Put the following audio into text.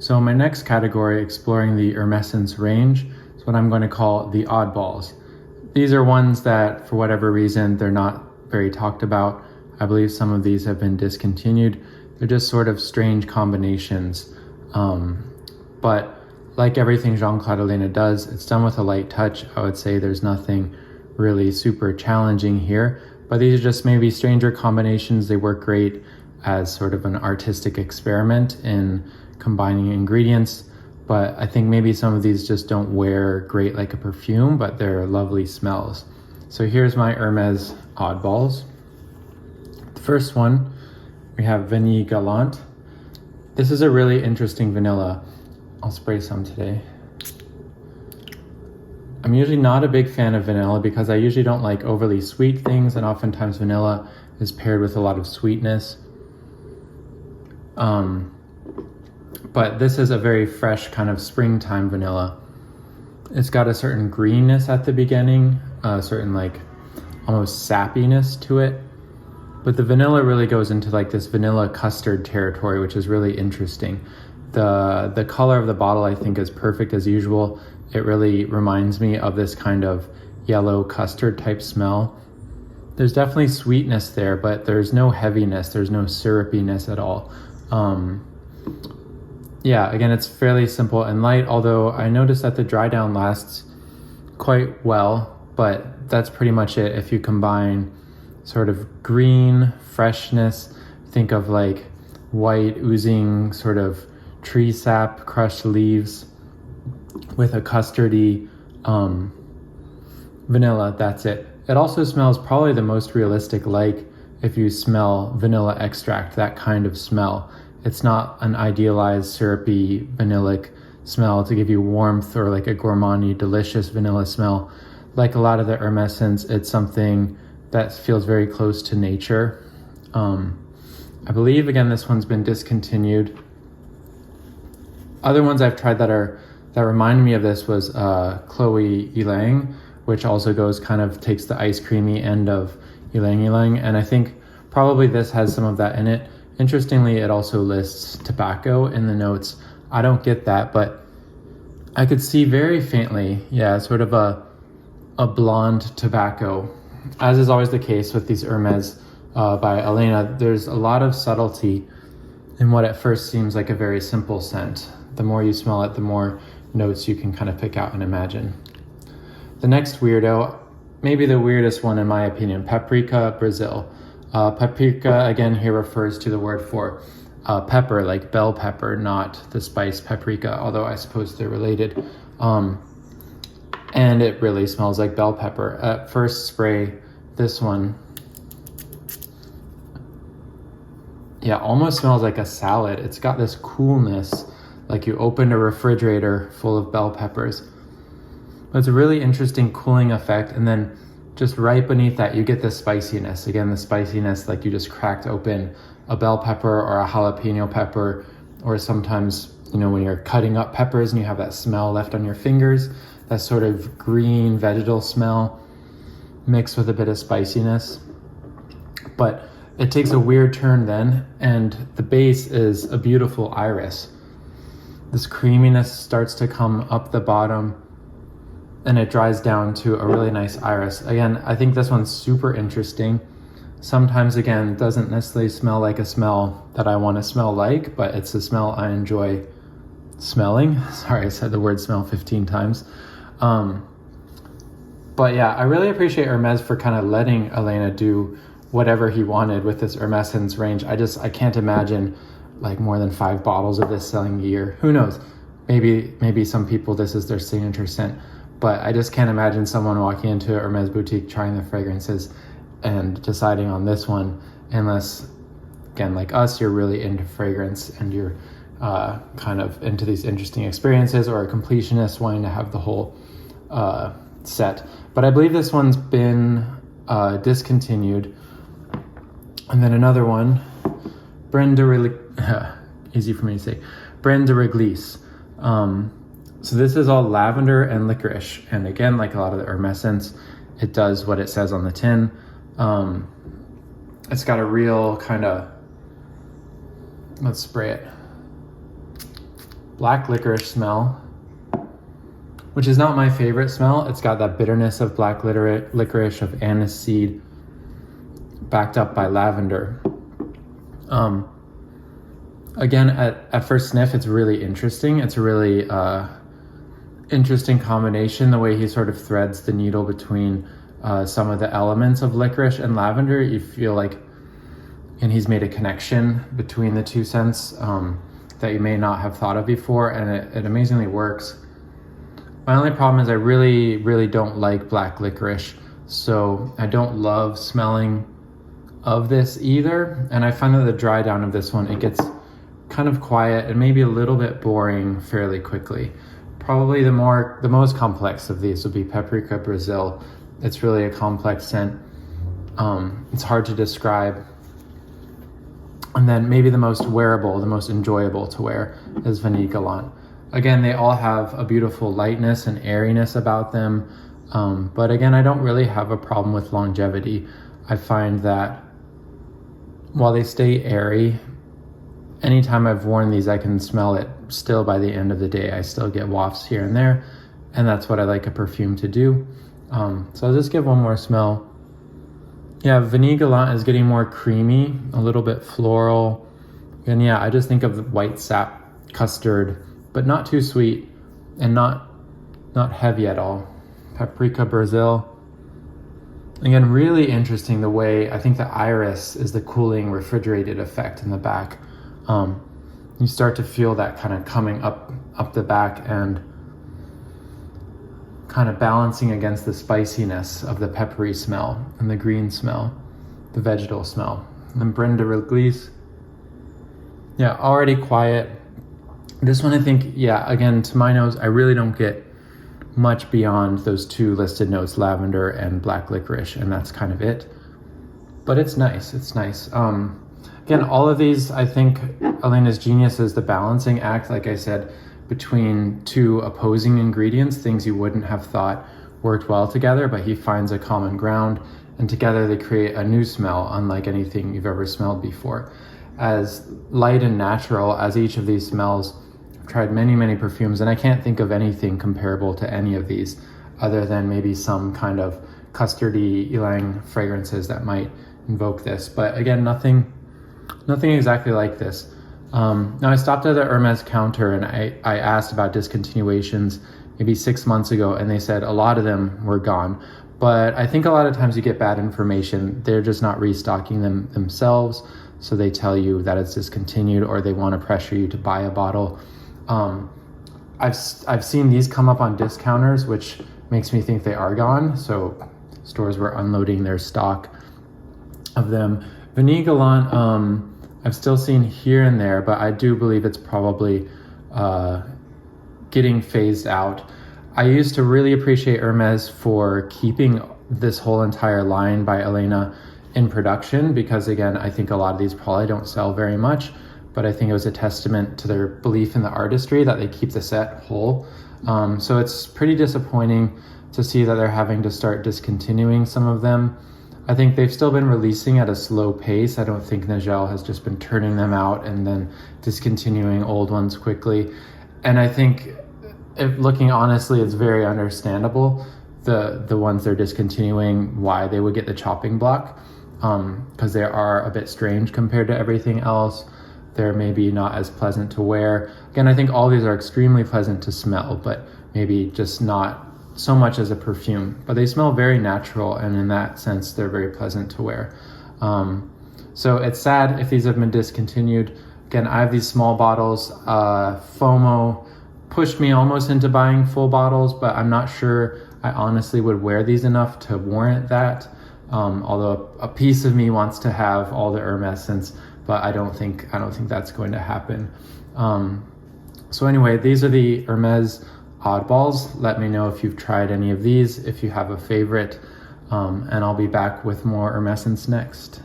So my next category, exploring the Hermescence range, is what I'm going to call the oddballs. These are ones that, for whatever reason, they're not very talked about. I believe some of these have been discontinued. They're just sort of strange combinations. But like everything Jean-Claude Elena does, it's done with a light touch. I would say there's nothing really super challenging here, but these are just maybe stranger combinations. They work great as sort of an artistic experiment in combining ingredients, but I think maybe some of these just don't wear great like a perfume, but they're lovely smells. So here's my Hermes oddballs. The first one, we have Vanille Galante. This is a really interesting vanilla. I'll spray some today. I'm usually not a big fan of vanilla because I usually don't like overly sweet things, and oftentimes vanilla is paired with a lot of sweetness. But this is a very fresh kind of springtime vanilla. It's got a certain greenness at the beginning, a certain like almost sappiness to it. But the vanilla really goes into like this vanilla custard territory, which is really interesting. The color of the bottle I think is perfect as usual. It really reminds me of this kind of yellow custard type smell. There's definitely sweetness there, but there's no heaviness, there's no syrupiness at all. Yeah, again, it's fairly simple and light, although I noticed that the dry down lasts quite well, but that's pretty much it. If you combine sort of green freshness, think of like white oozing sort of tree sap, crushed leaves, with a custardy vanilla, that's it. It also smells probably the most realistic, like if you smell vanilla extract, that kind of smell. It's not an idealized syrupy vanillic smell to give you warmth or like a gourmandy, delicious vanilla smell. Like a lot of the Hermescence, it's something that feels very close to nature. I believe, again, this one's been discontinued. Other ones I've tried that reminded me of this was Chloe Ylang, which also takes the ice creamy end of Ylang Ylang, and I think probably this has some of that in it. Interestingly, it also lists tobacco in the notes. I don't get that, but I could see very faintly, sort of a blonde tobacco. As is always the case with these Hermes by Elena, there's a lot of subtlety in what at first seems like a very simple scent. The more you smell it, the more notes you can kind of pick out and imagine. The next weirdo, maybe the weirdest one in my opinion, Paprika Brasil. Paprika, again, here refers to the word for pepper, like bell pepper, not the spice paprika, although I suppose they're related. And it really smells like bell pepper. At first spray, this one, almost smells like a salad. It's got this coolness, like you opened a refrigerator full of bell peppers. But it's a really interesting cooling effect, and then just right beneath that, you get the spiciness. Again, the spiciness like you just cracked open a bell pepper or a jalapeno pepper, or sometimes, when you're cutting up peppers and you have that smell left on your fingers, that sort of green vegetal smell mixed with a bit of spiciness. But it takes a weird turn then, and the base is a beautiful iris. This creaminess starts to come up the bottom, and it dries down to a really nice iris. Again, I think this one's super interesting. Sometimes, again, doesn't necessarily smell like a smell that I want to smell like, but it's a smell I enjoy smelling. Sorry, I said the word smell 15 times. But yeah, I really appreciate Hermes for kind of letting Elena do whatever he wanted with this Hermescence range. I can't imagine like more than 5 bottles of this selling a year. Who knows? Maybe some people, this is their signature scent. But I just can't imagine someone walking into a Hermes boutique, trying the fragrances and deciding on this one, unless, again, like us, you're really into fragrance and you're kind of into these interesting experiences, or a completionist wanting to have the whole set. But I believe this one's been discontinued. And then another one, Brin de Reglisse, easy for me to say, Brin de Reglisse. So this is all lavender and licorice. And again, like a lot of the Hermescence, it does what it says on the tin. It's got a real kind of, let's spray it. black licorice smell, which is not my favorite smell. It's got that bitterness of black licorice, of anise seed, backed up by lavender. Again, at first sniff, it's really interesting. It's a really interesting combination, the way he sort of threads the needle between some of the elements of licorice and lavender. You feel like, and he's made a connection between the two scents that you may not have thought of before, and it amazingly works. My only problem is I really, really don't like black licorice, so I don't love smelling of this either. And I find that the dry down of this one, it gets kind of quiet and maybe a little bit boring fairly quickly. Probably the most complex of these would be Paprika Brasil. It's really a complex scent. It's hard to describe. And then maybe the most wearable, the most enjoyable to wear is Vanille Galante. Again, they all have a beautiful lightness and airiness about them. But again, I don't really have a problem with longevity. I find that while they stay airy, anytime I've worn these, I can smell it still by the end of the day. I still get wafts here and there, and that's what I like a perfume to do. So I'll just give one more smell. Yeah, Vanille Galante is getting more creamy, a little bit floral. And yeah, I just think of white sap custard, but not too sweet and not heavy at all. Paprika Brasil. Again, really interesting the way, I think the iris is the cooling refrigerated effect in the back. You start to feel that kind of coming up the back and kind of balancing against the spiciness of the peppery smell and the green smell, the vegetal smell. And then Brin de Reglisse. Yeah, already quiet. This one, I think, yeah, again, to my nose, I really don't get much beyond those two listed notes, lavender and black licorice, and that's kind of it. But it's nice, it's nice. Again, all of these, I think Elena's genius is the balancing act, like I said, between two opposing ingredients, things you wouldn't have thought worked well together, but he finds a common ground, and together they create a new smell, unlike anything you've ever smelled before. As light and natural as each of these smells, I've tried many, many perfumes, and I can't think of anything comparable to any of these, other than maybe some kind of custardy ylang fragrances that might invoke this. But again, nothing exactly like this. Now I stopped at the Hermes counter and I asked about discontinuations maybe 6 months ago, and they said a lot of them were gone. But I think a lot of times you get bad information. They're just not restocking them themselves, so they tell you that it's discontinued, or they want to pressure you to buy a bottle. I've seen these come up on discounters, which makes me think they are gone. So stores were unloading their stock of them. Vanille Galante, I've still seen here and there, but I do believe it's probably getting phased out. I used to really appreciate Hermes for keeping this whole entire line by Elena in production, because again, I think a lot of these probably don't sell very much, but I think it was a testament to their belief in the artistry that they keep the set whole. So it's pretty disappointing to see that they're having to start discontinuing some of them. I think they've still been releasing at a slow pace. I don't think Nigel has just been turning them out and then discontinuing old ones quickly. And I think, if looking honestly, it's very understandable, the ones they're discontinuing, why they would get the chopping block, because they are a bit strange compared to everything else. They're maybe not as pleasant to wear. Again, I think all these are extremely pleasant to smell, but maybe just not so much as a perfume, but they smell very natural, and in that sense they're very pleasant to wear. So it's sad if these have been discontinued. Again, I have these small bottles. FOMO pushed me almost into buying full bottles, but I'm not sure I honestly would wear these enough to warrant that. Although a piece of me wants to have all the Hermes scents, but I don't think that's going to happen. So anyway, these are the Hermes Oddballs. Let me know if you've tried any of these, if you have a favorite, and I'll be back with more Hermescence next.